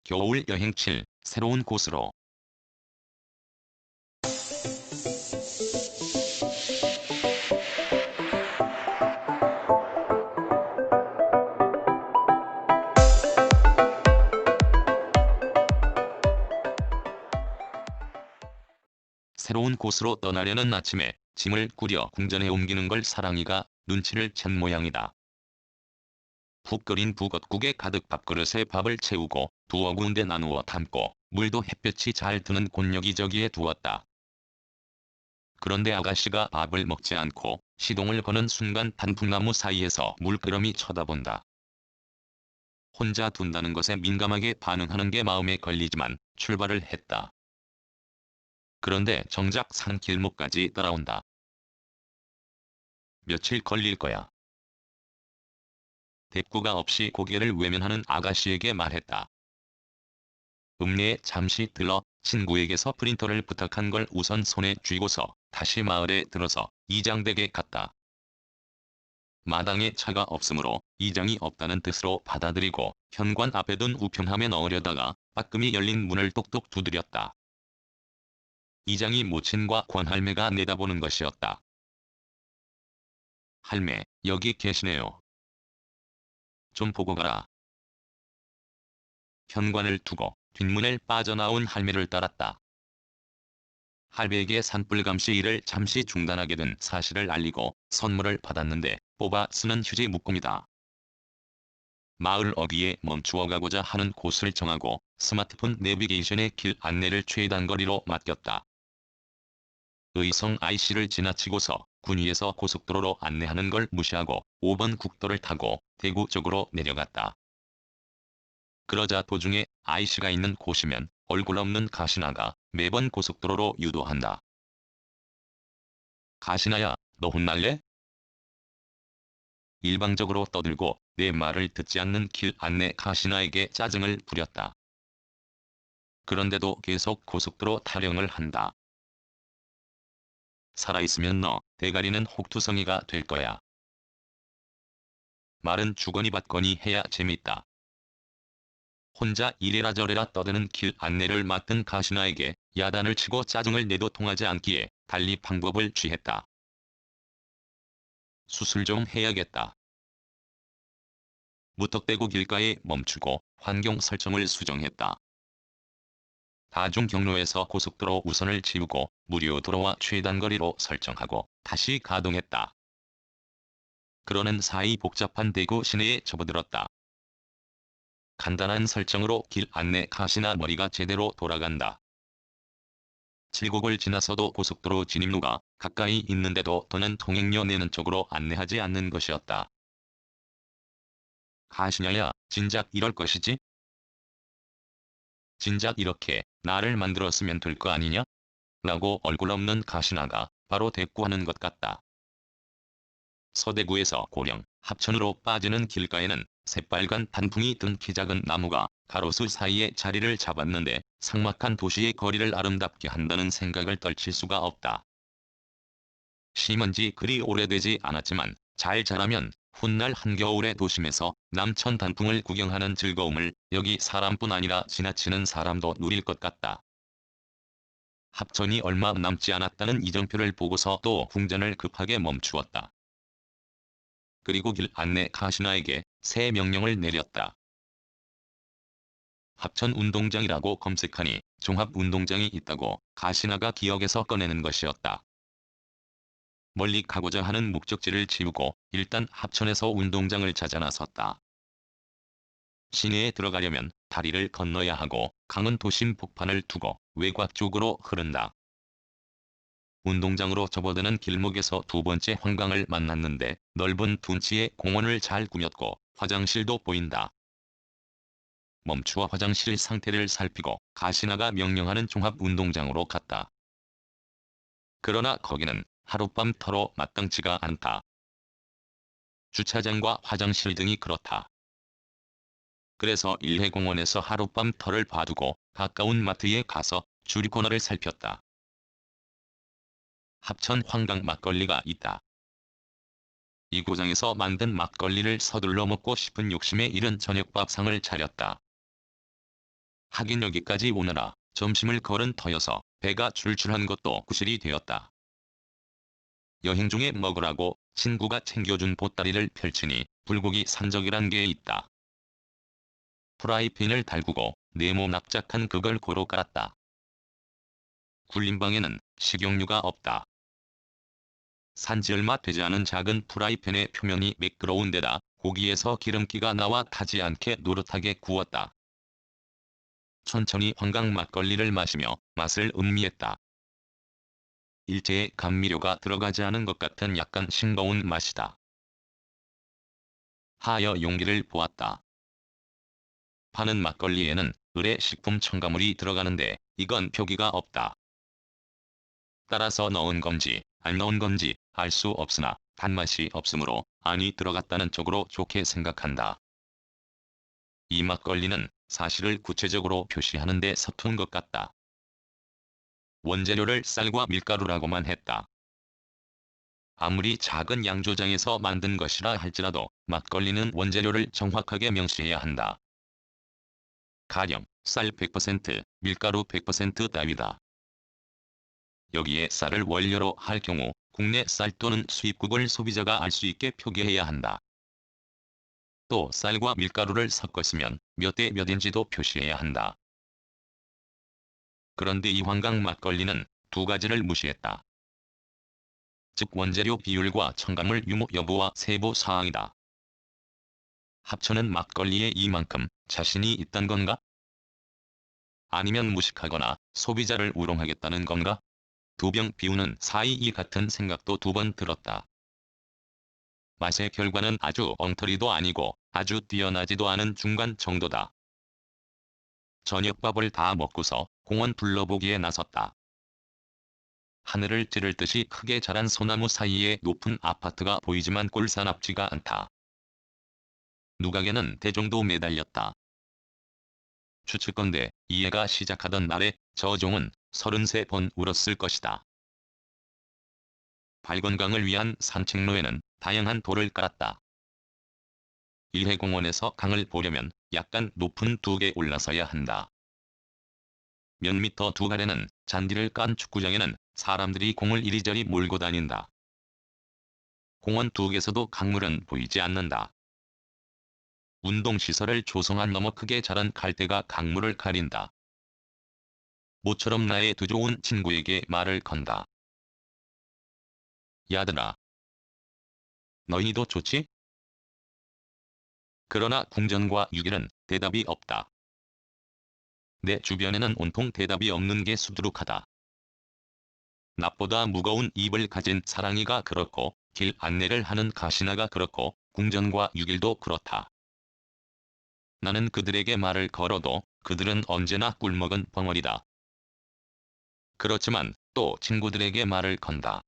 겨울 여행 7. 새로운 곳으로. 새로운 곳으로 떠나려는 아침에 짐을 꾸려 궁전에 옮기는 걸 사랑이가 눈치를 챈 모양이다. 푹 끓인 북엇국에 가득 밥그릇에 밥을 채우고 두어 군데 나누어 담고 물도 햇볕이 잘 드는 곳 여기저기에 두었다. 그런데 아가씨가 밥을 먹지 않고 시동을 거는 순간 단풍나무 사이에서 물끄러미 쳐다본다. 혼자 둔다는 것에 민감하게 반응하는 게 마음에 걸리지만 출발을 했다. 그런데 정작 산 길목까지 따라온다. 며칠 걸릴 거야. 대꾸가 없이 고개를 외면하는 아가씨에게 말했다. 읍내에 잠시 들러 친구에게서 프린터를 부탁한 걸 우선 손에 쥐고서 다시 마을에 들어서 이장댁에 갔다. 마당에 차가 없으므로 이장이 없다는 뜻으로 받아들이고 현관 앞에 둔 우편함에 넣으려다가 빠끔히 열린 문을 똑똑 두드렸다. 이장이 모친과 권할매가 내다보는 것이었다. 할매, 여기 계시네요. 좀 보고 가라. 현관을 두고 뒷문을 빠져나온 할매를 따랐다. 할매에게 산불감시 일을 잠시 중단하게 된 사실을 알리고 선물을 받았는데 뽑아 쓰는 휴지 묶음이다. 마을 어귀에 멈추어 가고자 하는 곳을 정하고 스마트폰 내비게이션의 길 안내를 최단거리로 맡겼다. 의성 IC를 지나치고서 군 위에서 고속도로로 안내하는 걸 무시하고 5번 국도를 타고 대구 쪽으로 내려갔다. 그러자 도중에 IC가 있는 곳이면 얼굴 없는 가시나가 매번 고속도로로 유도한다. 가시나야, 너 혼날래? 일방적으로 떠들고 내 말을 듣지 않는 길 안내 가시나에게 짜증을 부렸다. 그런데도 계속 고속도로 타령을 한다. 살아있으면 너 대가리는 혹투성이가 될 거야. 말은 주거니 받거니 해야 재밌다. 혼자 이래라 저래라 떠드는 길 안내를 맡은 가시나에게 야단을 치고 짜증을 내도 통하지 않기에 달리 방법을 취했다. 수술 좀 해야겠다. 무턱대고 길가에 멈추고 환경 설정을 수정했다. 다중 경로에서 고속도로 우선을 지우고 무료 도로와 최단거리로 설정하고 다시 가동했다. 그러는 사이 복잡한 대구 시내에 접어들었다. 간단한 설정으로 길 안내 가시나 머리가 제대로 돌아간다. 칠곡을 지나서도 고속도로 진입로가 가까이 있는데도 더는 통행료 내는 쪽으로 안내하지 않는 것이었다. 가시냐야, 진작 이럴 것이지? 진작 이렇게 나를 만들었으면 될 거 아니냐? 라고 얼굴 없는 가시나가 바로 대꾸하는 것 같다. 서대구에서 고령, 합천으로 빠지는 길가에는 새빨간 단풍이 든 키 작은 나무가 가로수 사이에 자리를 잡았는데 삭막한 도시의 거리를 아름답게 한다는 생각을 떨칠 수가 없다. 심은 지 그리 오래되지 않았지만 잘 자라면 훗날 한겨울의 도심에서 남천 단풍을 구경하는 즐거움을 여기 사람뿐 아니라 지나치는 사람도 누릴 것 같다. 합천이 얼마 남지 않았다는 이정표를 보고서 또 궁전을 급하게 멈추었다. 그리고 길 안내 가시나에게 새 명령을 내렸다. 합천운동장이라고 검색하니 종합운동장이 있다고 가시나가 기억에서 꺼내는 것이었다. 멀리 가고자 하는 목적지를 지우고 일단 합천에서 운동장을 찾아 나섰다. 시내에 들어가려면 다리를 건너야 하고 강은 도심 복판을 두고 외곽 쪽으로 흐른다. 운동장으로 접어드는 길목에서 두 번째 환강을 만났는데 넓은 둔치에 공원을 잘 꾸몄고 화장실도 보인다. 멈추어 화장실 상태를 살피고 가시나가 명령하는 종합운동장으로 갔다. 그러나 거기는 하룻밤터로 마땅치가 않다. 주차장과 화장실 등이 그렇다. 그래서 일회공원에서 하룻밤터를 봐두고 가까운 마트에 가서 주류 코너를 살폈다. 합천 황강 막걸리가 있다. 이 고장에서 만든 막걸리를 서둘러 먹고 싶은 욕심에 이른 저녁밥상을 차렸다. 하긴 여기까지 오느라 점심을 걸은 터여서 배가 출출한 것도 구실이 되었다. 여행 중에 먹으라고 친구가 챙겨준 보따리를 펼치니 불고기 산적이란 게 있다. 프라이팬을 달구고 네모 납작한 그걸 고루 깔았다. 굴림방에는 식용유가 없다. 산지 얼마 되지 않은 작은 프라이팬의 표면이 매끄러운 데다 고기에서 기름기가 나와 타지 않게 노릇하게 구웠다. 천천히 황강 막걸리를 마시며 맛을 음미했다. 일체의 감미료가 들어가지 않은 것 같은 약간 싱거운 맛이다. 하여 용기를 보았다. 파는 막걸리에는 의뢰 식품 첨가물이 들어가는데 이건 표기가 없다. 따라서 넣은 건지 안 넣은 건지 알 수 없으나 단맛이 없으므로 안이 들어갔다는 쪽으로 좋게 생각한다. 이 막걸리는 사실을 구체적으로 표시하는 데 서툰 것 같다. 원재료를 쌀과 밀가루라고만 했다. 아무리 작은 양조장에서 만든 것이라 할지라도 막걸리는 원재료를 정확하게 명시해야 한다. 가령 쌀 100%, 밀가루 100% 따위다. 여기에 쌀을 원료로 할 경우 국내 쌀 또는 수입국을 소비자가 알 수 있게 표기해야 한다. 또 쌀과 밀가루를 섞었으면 몇 대 몇인지도 표시해야 한다. 그런데 이 황강 막걸리는 두 가지를 무시했다. 즉 원재료 비율과 첨가물 유무 여부와 세부 사항이다. 합쳐는 막걸리에 이만큼 자신이 있단 건가? 아니면 무식하거나 소비자를 우롱하겠다는 건가? 두 병 비우는 사이 이 같은 생각도 두 번 들었다. 맛의 결과는 아주 엉터리도 아니고 아주 뛰어나지도 않은 중간 정도다. 저녁밥을 다 먹고서 공원 둘러보기에 나섰다. 하늘을 찌를 듯이 크게 자란 소나무 사이에 높은 아파트가 보이지만 꼴사납지가 않다. 누각에는 대종도 매달렸다. 추측건대 이해가 시작하던 날에 저 종은 33번 울었을 것이다. 발건강을 위한 산책로에는 다양한 돌을 깔았다. 일회공원에서 강을 보려면 약간 높은 둑에 올라서야 한다. 몇 미터 두 아래는 잔디를 깐 축구장에는 사람들이 공을 이리저리 몰고 다닌다. 공원 둑에서도 강물은 보이지 않는다. 운동시설을 조성한 너머 크게 자란 갈대가 강물을 가린다. 모처럼 나의 두 좋은 친구에게 말을 건다. 야들아. 너희도 좋지? 그러나 궁전과 유길은 대답이 없다. 내 주변에는 온통 대답이 없는 게 수두룩하다. 납보다 무거운 입을 가진 사랑이가 그렇고 길 안내를 하는 가시나가 그렇고 궁전과 유길도 그렇다. 나는 그들에게 말을 걸어도 그들은 언제나 꿀먹은 벙어리다. 그렇지만 또 친구들에게 말을 건다.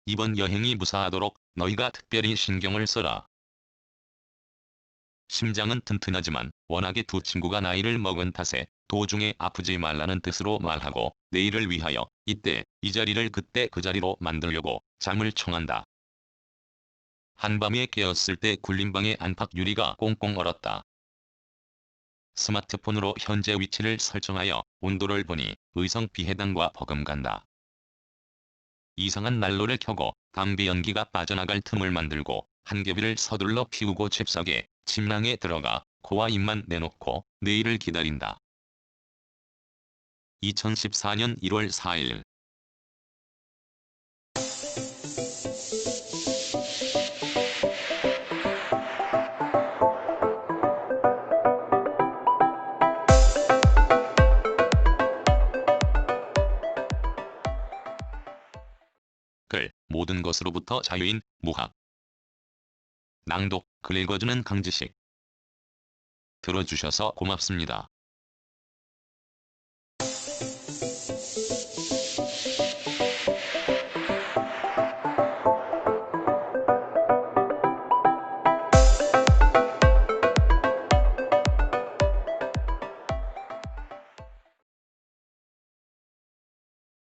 이번 여행이 무사하도록 너희가 특별히 신경을 써라. 심장은 튼튼하지만 워낙에 두 친구가 나이를 먹은 탓에 도중에 아프지 말라는 뜻으로 말하고 내일을 위하여 이때 이 자리를 그때 그 자리로 만들려고 잠을 청한다. 한밤에 깨었을 때 굴림방의 안팎 유리가 꽁꽁 얼었다. 스마트폰으로 현재 위치를 설정하여 온도를 보니 의성 비해당과 버금간다. 이상한 난로를 켜고 담배 연기가 빠져나갈 틈을 만들고 한개비를 서둘러 피우고 잽싸게 침낭에 들어가 코와 입만 내놓고 내일을 기다린다. 2014년 1월 4일 글 모든 것으로부터 자유인 무학 낭독 글 읽어주는 강지식 들어주셔서 고맙습니다.